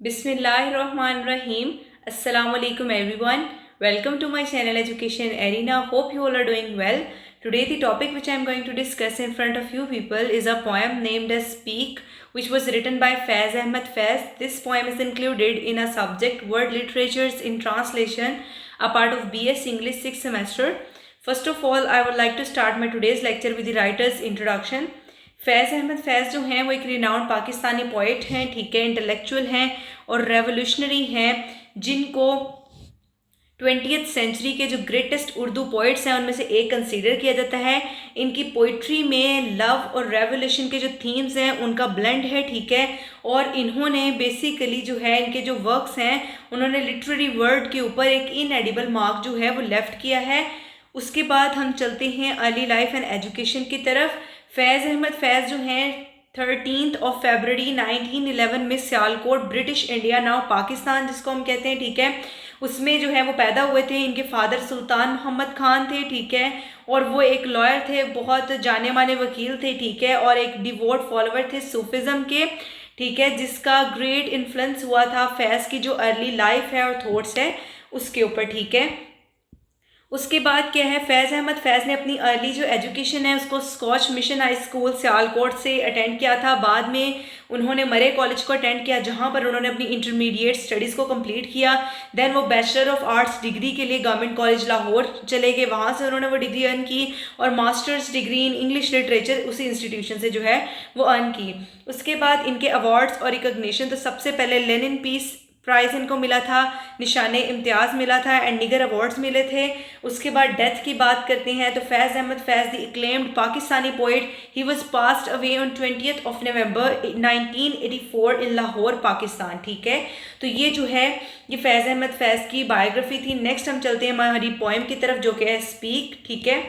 Bismillahirrahmanirrahim. Assalamu alaikum everyone. Welcome to my channel Education Arena. Hope you all are doing well. Today the topic which I am going to discuss in front of you people is a poem named as Speak, which was written by Faiz Ahmed Faiz. This poem is included in a subject World Literatures in Translation, a part of BS English 6th semester. First of all, I would like to start my today's lecture with the writer's introduction. फैज़ अहमद फैज़ जो हैं वो एक renowned Pakistani poet हैं, ठीक है, intellectual हैं और revolutionary हैं, जिनको 20th सेंचुरी के जो ग्रेटेस्ट उर्दू पोइट्स हैं उनमें से एक कंसीडर किया जाता है। इनकी पोइट्री में लव और रेवोल्यूशन के जो थीम्स हैं उनका ब्लेंड है, ठीक है, और इन्होंने बेसिकली जो है इनके जो वर्क्स हैं उन्होंने लिटरेरी वर्ड के ऊपर एक इनएडिबल मार्क जो है वो लेफ्ट किया है। उसके बाद हम चलते हैं अर्ली लाइफ एंड एजुकेशन की तरफ। फैज़ अहमद फैज़ जो हैं 13 फरवरी 1911 में Sialkot British India now Pakistan जिसको हम कहते हैं, ठीक है, उसमें जो है वो पैदा हुए थे। इनके फादर सुल्तान मोहम्मद खान थे, ठीक है, और वो एक लॉयर थे, बहुत जाने माने वकील थे, ठीक है, और एक डिवोट फॉलोवर थे सूफिज़म के, ठीक है, जिसका ग्रेट इन्फ्लुएंस हुआ था फैज़ की जो अर्ली लाइफ है और थॉट्स है उसके ऊपर, ठीक है। उसके बाद क्या है, फैज़ अहमद फैज़ ने अपनी अर्ली जो एजुकेशन है उसको Scotch Mission High School Sialkot से अटेंड किया था। बाद में उन्होंने मरे कॉलेज को अटेंड किया जहां पर उन्होंने अपनी इंटरमीडिएट स्टडीज़ को कंप्लीट किया। देन वो बैचलर ऑफ आर्ट्स डिग्री के लिए गवर्नमेंट कॉलेज लाहौर चले गए, वहां से उन्होंने वो डिग्री अर्न की और masters degree in English literature उसी इंस्टीट्यूशन से जो है वो अर्न की। उसके बाद इनके अवार्ड्स और रिकग्निशन, तो सबसे पहले लेनिन पीस प्राइज़ इनको मिला था, निशाने इम्तियाज़ मिला था एंड निगर अवार्ड्स मिले थे। उसके बाद डेथ की बात करते हैं तो Faiz Ahmed Faiz the acclaimed Pakistani poet, he was passed away on 20th November 1984 in Lahore Pakistan, ठीक है। तो ये जो है ये फैज़ अहमद फैज़ की बायोग्राफी थी। नेक्स्ट हम चलते हैं हमारी पोएम की तरफ जो कि है स्पीक, ठीक है।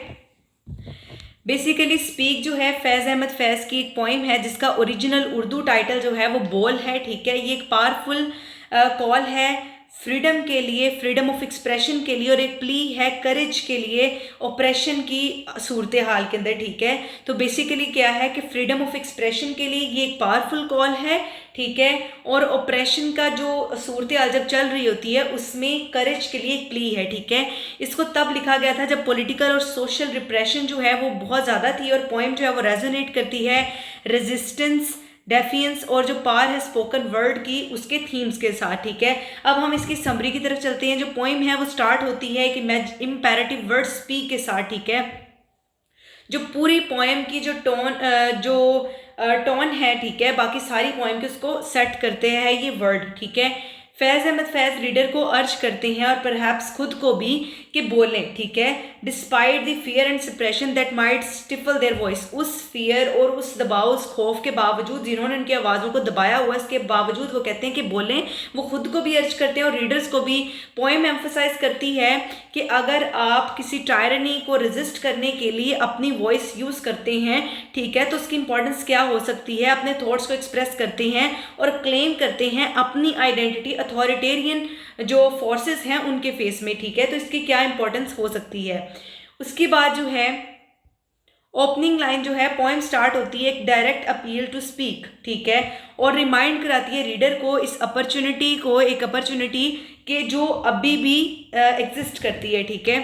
बेसिकली स्पीक जो है फैज़ अहमद फैज़ की एक पोइम है जिसका ओरिजिनल उर्दू टाइटल जो है वो बोल है, ठीक है। ये एक पावरफुल कॉल है फ्रीडम के लिए, फ्रीडम ऑफ एक्सप्रेशन के लिए, और एक प्ली है करेज के लिए ऑपरेशन की सूरत हाल के अंदर, ठीक है। तो बेसिकली क्या है कि फ्रीडम ऑफ एक्सप्रेशन के लिए ये एक पावरफुल कॉल है, ठीक है, और ऑपरेशन का जो सूरत हाल जब चल रही होती है उसमें करेज के लिए एक प्ली है, ठीक है। इसको तब लिखा गया था जब पॉलिटिकल और सोशल रिप्रेशन जो है वो बहुत ज़्यादा थी और पोइम जो है वो रेजोनेट करती है रेजिस्टेंस, डेफियंस और जो पार है स्पोकन वर्ड की उसके थीम्स के साथ, ठीक है। अब हम इसकी समरी की तरफ चलते हैं। जो पोइम है वो स्टार्ट होती है कि इम्पेरेटिव वर्ड स्पीक के साथ, ठीक है। जो पूरी पोइम की जो टोन है, ठीक है, बाकी सारी पोइम के उसको सेट करते हैं ये वर्ड, ठीक है। फैज़ अहमद फैज़ रीडर को अर्ज करते हैं और परहैप्स खुद को भी कि बोलें, ठीक है, despite the fear and suppression that might stifle their voice, उस फियर और उस दबाव उस खौफ के बावजूद जिन्होंने उनकी आवाज़ों को दबाया हुआ इसके बावजूद वो कहते हैं कि बोलें। वो खुद को भी अर्ज करते हैं और रीडर्स को भी। पोएम एम्फसाइज करती है कि अगर आप किसी टायरनी को रेजिस्ट करने के लिए अपनी वॉइस यूज़ करते हैं, ठीक है, तो उसकी इंपॉर्टेंस क्या हो सकती है, अपने थॉट्स को एक्सप्रेस करते हैं और क्लेम करते हैं अपनी आइडेंटिटी अथॉरिटेरियन जो फोर्सेस हैं उनके फेस में, ठीक है। तो इसकी क्या इंपॉर्टेंस हो सकती है। उसके बाद जो है ओपनिंग लाइन जो है पोएम स्टार्ट होती है एक डायरेक्ट अपील टू स्पीक, ठीक है, और रिमाइंड कराती है रीडर को इस अपॉर्चुनिटी को, एक अपॉर्चुनिटी के जो अभी भी एग्जिस्ट करती है, ठीक है।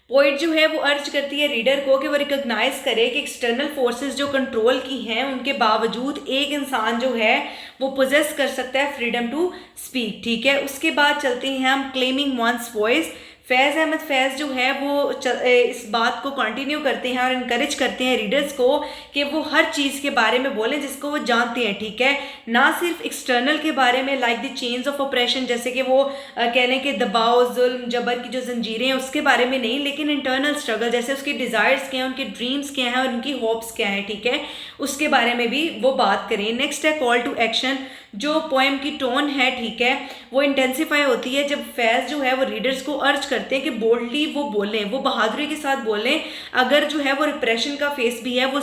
पोइट जो है वो अर्ज करती है रीडर को कि वो रिकॉग्नाइज करे कि एक्सटर्नल फोर्सेस जो कंट्रोल की हैं उनके बावजूद एक इंसान जो है वो पोजेस कर सकता है फ्रीडम टू स्पीक, ठीक है। उसके बाद चलते हैं हम क्लेमिंग वंस वॉइस। फैज़ अहमद फैज़ जो है वो इस बात को कंटिन्यू करते हैं और इनकरेज करते हैं रीडर्स को कि वो हर चीज़ के बारे में बोलें जिसको वो जानते हैं, ठीक है, ना सिर्फ एक्सटर्नल के बारे में like the chains of operation, जैसे कि वो कह लें कि दबाव जुल्म जबर की जो जंजीरें हैं उसके बारे में नहीं, लेकिन इंटरनल स्ट्रगल जैसे उसके डिज़ायर्स क्या हैं, उनके ड्रीम्स क्या हैं और उनकी होप्स क्या हैं, ठीक है, उसके बारे में भी वो बात करें। नेक्स्ट है कॉल टू एक्शन। जो पोएम की टोन है, ठीक है, वो इंटेंसिफाई होती है जब फैज़ जो है वो रीडर्स को अर्ज करते हैं कि बोल्डली वो बोलें, वो बहादुरी के साथ बोलें। अगर जो है वो रिप्रेशन का फेस भी है वो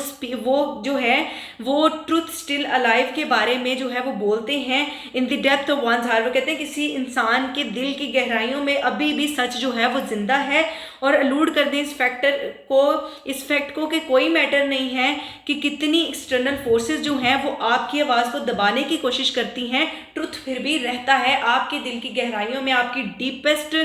जो है वो ट्रुथ स्टिल अलाइव के बारे में जो है वो बोलते हैं। In the depth of once heart, वो कहते हैं किसी इंसान के दिल की गहराइयों में अभी भी सच जो है वो जिंदा है, और अलूड कर दें इस फैक्ट को कि कोई मैटर नहीं है कि कितनी एक्सटर्नल फोर्सेस जो हैं वो आपकी आवाज़ को दबाने की कोशिश करती हैं, ट्रुथ फिर भी रहता है आपके दिल की गहराइयों में, आपकी डीपेस्ट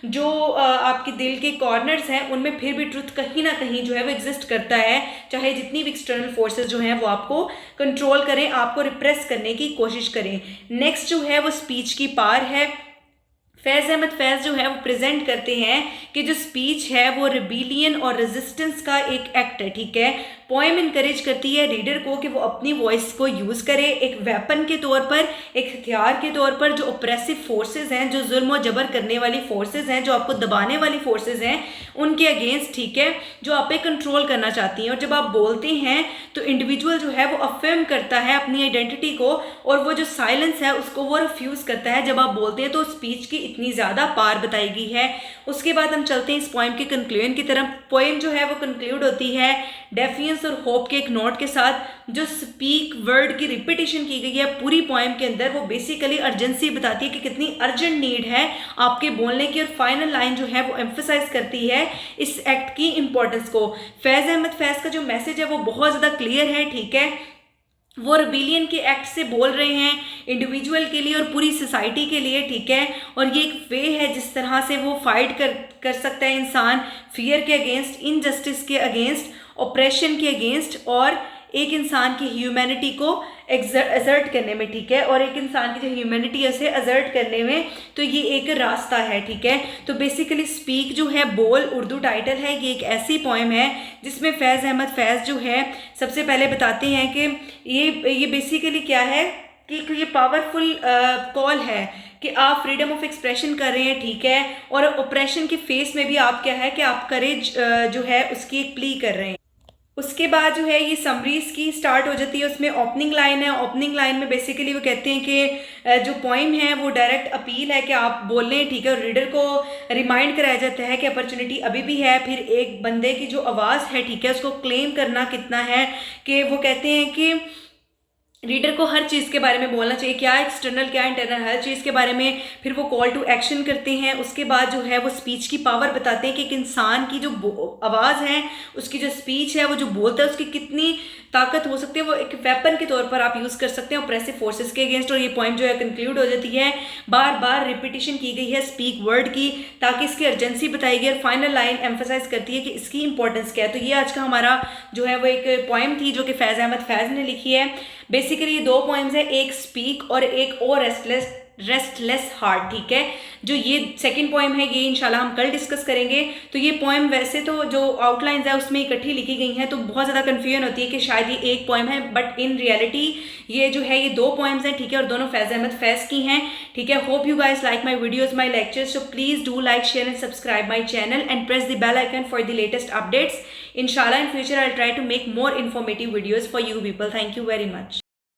जो आपके दिल के कॉर्नर्स हैं उनमें फिर भी ट्रुथ कहीं ना कहीं जो है वो एग्जिस्ट करता है, चाहे जितनी भी एक्सटर्नल फोर्सेस जो हैं वो आपको कंट्रोल करें, आपको रिप्रेस करने की कोशिश करें। नेक्स्ट जो है वो स्पीच की पावर है। फैज़ अहमद फैज़ जो है वो प्रेजेंट करते हैं कि जो स्पीच है वो रिबेलियन और रेजिस्टेंस का एक एक्ट है, ठीक है। पोएम इनकरेज करती है रीडर को कि वो अपनी वॉइस को यूज़ करे एक वेपन के तौर पर, एक हथियार के तौर पर, जो ऑप्रेसिव फोर्सेस हैं, जो जुल्म और जबर करने वाली फोर्सेस हैं, जो आपको दबाने वाली फोर्सेस हैं, उनके अगेंस्ट, ठीक है, जो आप पे कंट्रोल करना चाहती हैं। और जब आप बोलते हैं तो इंडिविजुअल जो है वो अफर्म करता है अपनी आइडेंटिटी को, और वो जो साइलेंस है उसको वो रिफ्यूज़ करता है जब आप बोलते हैं। तो स्पीच की इतनी ज़्यादा पार बताई गई है। उसके बाद हम चलते हैं इस पोएम के कंक्लूजन की तरफ। पोएम जो है वो कंक्लूड होती है डेफिनेंस और होप के एक नोट के साथ। जो स्पीक वर्ड की रिपीटेशन की गई है पूरी पोएम के अंदर, वो बेसिकली अर्जेंसी बताती है कि कितनी अर्जेंट नीड है आपके बोलने की, और फाइनल लाइन जो है वो एम्फसाइज करती है इस एक्ट की इंपॉर्टेंस को। फैज़ अहमद फैज़ का जो मैसेज है वो बहुत ज़्यादा क्लियर है, ठीक है। वो रिबेलियन के एक्ट से बोल रहे हैं इंडिविजुअल के लिए और पूरी सोसाइटी के लिए, ठीक है। और ये एक वे है जिस तरह से वो फाइट कर सकता है इंसान, फियर के अगेंस्ट, इनजस्टिस के अगेंस्ट, ऑपरेशन के अगेंस्ट, और एक इंसान की ह्यूमैनिटी को एजर्ट करने में, ठीक है। और एक इंसान की जो ह्यूमैनिटी है उसे एजर्ट करने में, तो ये एक रास्ता है, ठीक है। तो बेसिकली स्पीक जो है बोल उर्दू टाइटल है। ये एक ऐसी पोएम है जिसमें फैज़ अहमद फैज़ जो है सबसे पहले बताते हैं कि ये बेसिकली क्या है कि ये पावरफुल कॉल है कि आप फ्रीडम ऑफ एक्सप्रेशन कर रहे हैं, ठीक है। और ऑपरेशन के फेस में भी आप क्या है कि आप करेज जो है उसकी एक प्ली कर रहे हैं। उसके बाद जो है ये समरीज की स्टार्ट हो जाती है। उसमें ओपनिंग लाइन है। ओपनिंग लाइन में बेसिकली वो कहते हैं कि जो पोइम है वो डायरेक्ट अपील है कि आप बोल लें, ठीक है। और रीडर को रिमाइंड कराया जाता है कि अपॉर्चुनिटी अभी भी है। फिर एक बंदे की जो आवाज़ है, ठीक है, उसको क्लेम करना कितना है, कि वो कहते हैं कि रीडर को हर चीज़ के बारे में बोलना चाहिए, क्या एक्सटर्नल क्या इंटरनल, हर चीज़ के बारे में। फिर वो कॉल टू एक्शन करते हैं। उसके बाद जो है वो स्पीच की पावर बताते हैं कि एक इंसान की जो आवाज़ है, उसकी जो स्पीच है, वो जो बोलता है, उसकी कितनी ताकत हो सकती है। वो एक वेपन के तौर पर आप यूज़ कर सकते हैं ऑप्रेसिव फोर्सेस के अगेंस्ट। और ये पॉइंट जो है कंक्लूड हो जाती है। बार बार रिपीटिशन की गई है स्पीक वर्ड की, ताकि इसकी अर्जेंसी बताई गई, और फाइनल लाइन एम्फसाइज करती है कि इसकी इंपॉर्टेंस क्या है। तो ये आज का हमारा जो है वो एक पॉइम थी जो कि फैज़ अहमद फैज़ ने लिखी है। बेसिकली ये दो पोइम्स है, एक स्पीक और एक और रेस्टलेस हार्ट, ठीक है। जो ये सेकंड पोएम है ये इंशाल्लाह हम कल डिस्कस करेंगे। तो ये पोएम वैसे तो जो आउटलाइंस है उसमें इकट्ठी लिखी गई हैं, तो बहुत ज़्यादा कन्फ्यूजन होती है कि शायद ये एक पोएम है, बट इन रियलिटी ये जो है ये दो पोएम्स हैं, ठीक है। और दोनों फैज़ अहमद फैज़ की हैं, ठीक है। Hope you guys like my videos, my lectures, so please do like, share and subscribe my channel and press the bell icon for the latest updates. Inshallah in future I'll try to make more informative videos for you people. Thank you very much.